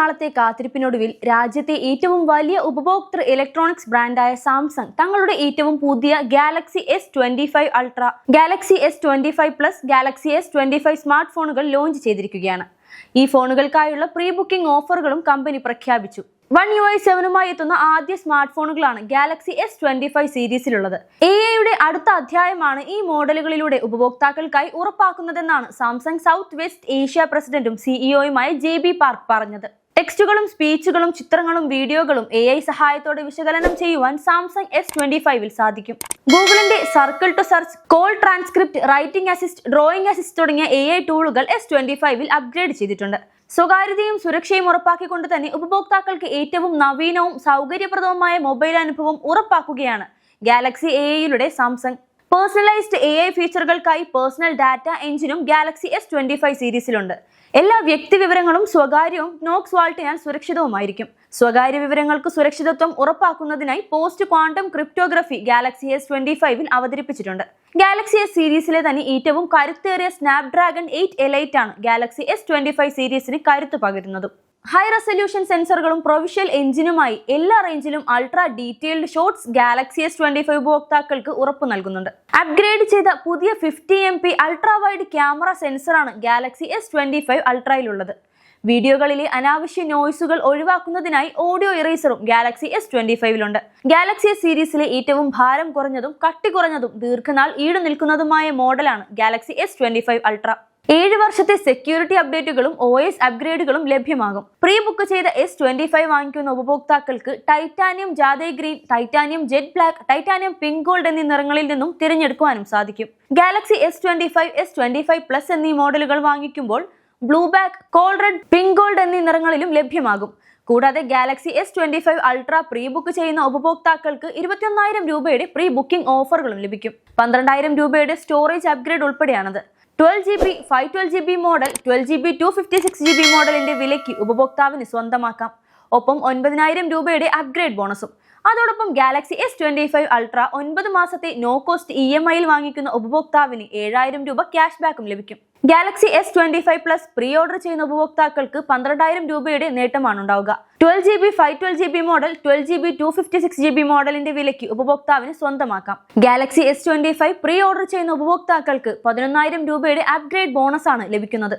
നാളത്തെ കാത്തിരിപ്പിനൊടുവിൽ രാജ്യത്തെ ഏറ്റവും വലിയ ഉപഭോക്തൃ ഇലക്ട്രോണിക്സ് ബ്രാൻഡായ സാംസങ് തങ്ങളുടെ ഏറ്റവും പുതിയ Galaxy S25 ultra, Galaxy S25 plus, Galaxy S25 smart ഫോണുകൾ ലോഞ്ച് ചെയ്തിരിക്കുകയാണ്. ഈ ഫോണുകൾക്കായുള്ള പ്രീ ബുക്കിംഗ് ഓഫറുകളും കമ്പനി പ്രഖ്യാപിച്ചു. One UI 7മായി എത്തുന്ന ആദ്യ സ്മാർട്ട് ഫോണുകളാണ് ഗാലക്സി S25 സീരീസിലുള്ളത്. AI-യുടെ അടുത്ത അധ്യായമാണ് ഈ മോഡലുകളിലൂടെ ഉപഭോക്താക്കൾക്കായി ഉറപ്പാക്കുന്നതെന്നാണ് സാംസങ് സൗത്ത് വെസ്റ്റ് ഏഷ്യ പ്രസിഡന്റും സിഇഒയുമായ JB പാർക്ക് പറഞ്ഞത്. ടെക്സ്റ്റുകളും സ്പീച്ചുകളും ചിത്രങ്ങളും വീഡിയോകളും AI സഹായത്തോടെ വിശകലനം ചെയ്യുവാൻ സാംസങ് S25ൽ സാധിക്കും. ഗൂഗിളിന്റെ circle to search, call transcript, writing assist, drawing assist തുടങ്ങിയ AI ടൂളുകൾ S25ൽ അപ്ഗ്രേഡ് ചെയ്തിട്ടുണ്ട്. സ്വകാര്യതയും സുരക്ഷയും ഉറപ്പാക്കിക്കൊണ്ട് തന്നെ ഉപഭോക്താക്കൾക്ക് ഏറ്റവും നവീനവും സൗകര്യപ്രദവുമായ മൊബൈൽ അനുഭവം ഉറപ്പാക്കുകയാണ് ഗാലക്സി AI-യിലൂടെ സാംസങ്. പേഴ്സണലൈസ്ഡ് AI ഫീച്ചറുകൾക്കായി പേഴ്സണൽ ഡാറ്റ എഞ്ചിനും ഗാലക്സി S25 സീരീസിലുണ്ട്. എല്ലാ വ്യക്തി വിവരങ്ങളും സ്വകാര്യവും നോക്സ് വാൾട്ടിനാൽ സുരക്ഷിതവുമായിരിക്കും. സ്വകാര്യ വിവരങ്ങൾക്ക് സുരക്ഷിതത്വം ഉറപ്പാക്കുന്നതിനായി പോസ്റ്റ് ക്വാണ്ടം ക്രിപ്റ്റോഗ്രഫി ഗാലക്സി S25ൽ അവതരിപ്പിച്ചിട്ടുണ്ട്. ഗാലക്സി S സീരീസിലെ തന്നെ ഏറ്റവും കരുത്തേറിയ സ്നാപ്ഡ്രാഗൺ 8 എലൈറ്റ് ആണ് ഗാലക്സി S25 സീരീസിന് കരുത്തു പകരുന്നതും. ഹൈ റെസൊല്യൂഷൻ സെൻസറുകളും പ്രൊവിഷ്യൽ എഞ്ചിനുമായി എല്ലാ റേഞ്ചിലും ultra detailed shots Galaxy S25 ഉപഭോക്താക്കൾക്ക് ഉറപ്പു നൽകുന്നുണ്ട്. അപ്ഗ്രേഡ് ചെയ്ത പുതിയ 50MP അൾട്രാ വൈഡ് ക്യാമറ സെൻസറാണ് ഗാലക്സി S25 അൾട്രയിലുള്ളത്. വീഡിയോകളിലെ അനാവശ്യ നോയ്സുകൾ ഒഴിവാക്കുന്നതിനായി ഓഡിയോ ഇറേസറും ഗാലക്സി S25ലുണ്ട്. ഗാലക്സി S സീരീസിലെ ഏറ്റവും ഭാരം കുറഞ്ഞതും കട്ടി കുറഞ്ഞതും ദീർഘനാൾ ഈട് നിൽക്കുന്നതുമായ മോഡലാണ് ഗാലക്സി S25 അൾട്ര. 7 വർഷത്തെ സെക്യൂരിറ്റി അപ്ഡേറ്റുകളും OS അപ്ഗ്രേഡുകളും ലഭ്യമാകും. പ്രീ ബുക്ക് ചെയ്ത S25 വാങ്ങിക്കുന്ന ഉപഭോക്താക്കൾക്ക് titanium jade green, titanium jet black, titanium pink gold എന്നീ നിറങ്ങളിൽ നിന്നും തിരഞ്ഞെടുക്കുവാനും സാധിക്കും. ഗാലക്സി S25, S25 പ്ലസ് എന്നീ മോഡലുകൾ വാങ്ങിക്കുമ്പോൾ blue back, call red, pink gold എന്നീ നിറങ്ങളിലും ലഭ്യമാകും. കൂടാതെ Galaxy S25 ultra pre book ചെയ്യുന്ന ഉപഭോക്താക്കൾക്ക് 21,000 രൂപയുടെ പ്രീ ബുക്കിംഗ് ഓഫറുകളും ലഭിക്കും. 12,000 രൂപയുടെ storage upgrade ഉൾപ്പെടെയാണത്. 12GB, 512GB model, 12GB, 256GB മോഡലിന്റെ വിലയ്ക്ക് ഉപഭോക്താവിന് സ്വന്തമാക്കാം. ഒപ്പം 9,000 രൂപയുടെ അപ്ഗ്രേഡ് ബോണസും. അതോടൊപ്പം ഗാലക്സി S25 അൾട്ര 9 മാസത്തെ നോ കോസ്റ്റ് EMIയിൽ വാങ്ങിക്കുന്ന ഉപഭോക്താവിന് 7,000 രൂപ ക്യാഷ് ബാക്കും ലഭിക്കും. Galaxy S25 plus pre order ചെയ്യുന്ന ഉപഭോക്താക്കൾക്ക് 12,000 രൂപയുടെ നേട്ടമാണ് ഉണ്ടാവുക. 12GB, 512GB model, 12GB, 256GB മോഡലിന്റെ വിലയ്ക്ക് ഉപഭോക്താവിന് സ്വന്തമാക്കാം. ഗാലക്സി S25 പ്രീ ഓർഡർ ചെയ്യുന്ന ഉപഭോക്താക്കൾക്ക് 11,000 രൂപയുടെ അപ്ഗ്രേഡ് ബോണസാണ് ലഭിക്കുന്നത്.